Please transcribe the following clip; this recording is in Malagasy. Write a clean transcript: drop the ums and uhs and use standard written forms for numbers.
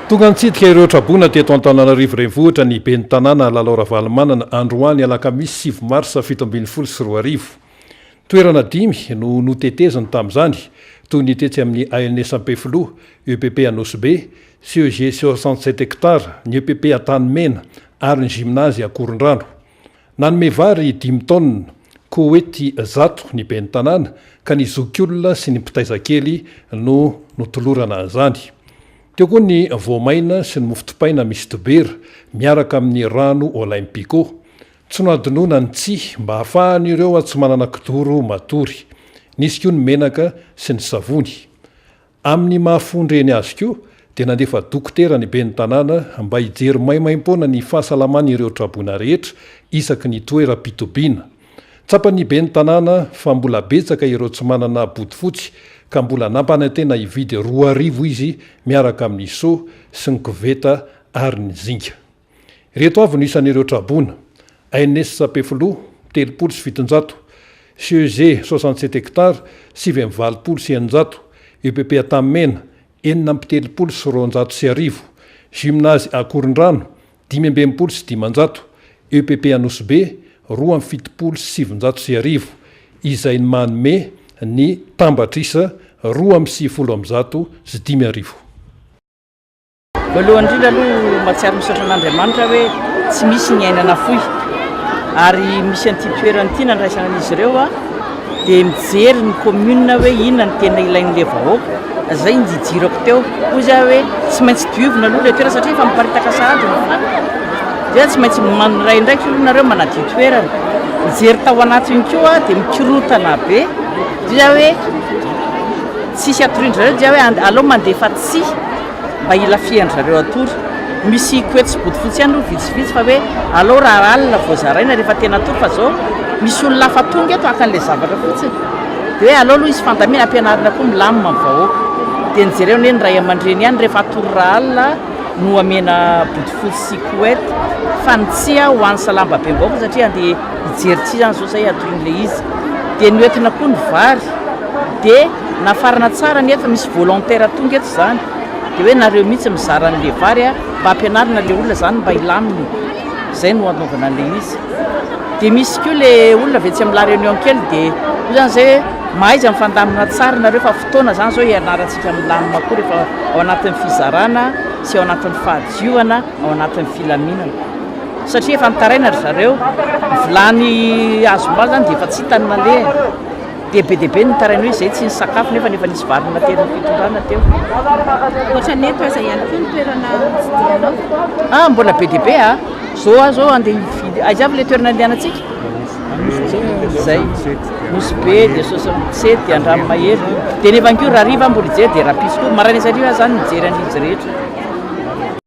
tonga nitsidika ireo trabona teto Antananarivo renivohitra ny ben'ny tanàna Lalora Valomanana androany alakamisy 9 marsa 724 toerana 5 no notetezany tamin'izany toy ny tetsy amin'ny ANS-Ampefilo EPP Anosy-Be CEG 67 hectare ny EPP Atanomena ary ny gymnase Akorondrano nanome vary 10 tonnes koety zato ny ben'ny tanàna ka ny zokiolona sy ny mpitaizakely no notolorana an'izany. Teo koa ny voamaina sy ny mofotopaina misy dobera miaraka amin'ny rano Olympiko. Tsy noadinona ny tsi mba hahafahan'ireo tsy manana kidoro matory. Nisy koa ny menaka sy ny savony. Amin'ny mahafondreny azy koa dia nandefa dokotera ny ben'ny tanàna mba hijery maimaim-poana ny fahasalaman'ireo trabona rehetra isaky ny toeram-pitobiana. Tsapany ben'ny tanàna fa mbola betsaka ireo tsy manana bodofotsy ka mbola nampanantena hividy 2,000 izy miaraka amin'ny so sy ny koveta ary ny zinga. Reto avy no isan'ireo trabona: ANS-Ampefilo 770, CEG 67 hectare 7,900, EPP Atanomena 470 gymnase Akorondrano 5,500, EPP Anosy-Be 2,700 izay ny manome ny tambatrisa 2,750. Voalohany indrindra aloha mahatsiaro misaotra an'Andriamanitra hoe tsy misy ny ainana fohy ary misy an'ity toerana ity nandraisana an'izy ireo dia mijery ny commune hoe inona ny tena ilain'ilay vahoaka zay ny jijirako teo hoy za hoe tsy maintsy diovina aloha ilay toerana satria efa miparitaka sahady dia tsy maintsy maniray ndraiky aloha nareo manadio toerana mijery tao anatiny koa dia mikirotana be dia hoe tsisy atorindrareo dia hoe alao mandefa tsi mba ilafiandrareo atory misy koetsy bodofotsy ihany aloha vitsivitsy fa hoe alao raha alina voazaraina rehefa tena atory fa zao misy olona hafa tonga eto akan'ilay zavatra fotsiny dia hoe alao aloha izy fandamina ampianarina koa milamina amin'ny vahoaka dia nijereo hoe ny ray aman-dreny ihany rehefa atory raha alina no amena bodofotsy sy koety fa ny tsia ho an'ny salamba be mbaoka satria andeha hijery tsi zany zao zay atorin'ilay izy dia noentina koa ny vary dia nafarana tsara nefa misy volontaire tonga eto zany dia hoe nareo mihitsy mizara n'ilay vary mba ampianarina ilay olona zany mba hilaminy zay no anaovana an'ilay izy dia misy koa ilay olona vetsy amin'ny la réunion kely dia io zany zay mahaiza mifandamina tsara nareo fa fotoana zany zao hianarantsika milamina koa rehefa ao anatin'ny fizarana sy ao anatin'ny fahadiovana ao anatin'ny filaminana satria efa nitaraina ry zareo vilany azomba zany dia efa tsy hitany naleha dia be dia be nitaraina hoe zay tsy ny sakafo nefa nisy varina tena fitondrana teo ohatran'eto aza ihany koa ny toerana dianao mbola be dia be zao andeha hividy aiza avy ilay toerana andehanantsika zay Nosy Be dia 67 dia Andranomahery dia nefa ankoa raha riva mbola hijery dia raha pisy koa maraina izy ariva zany mijery an'izy rehetra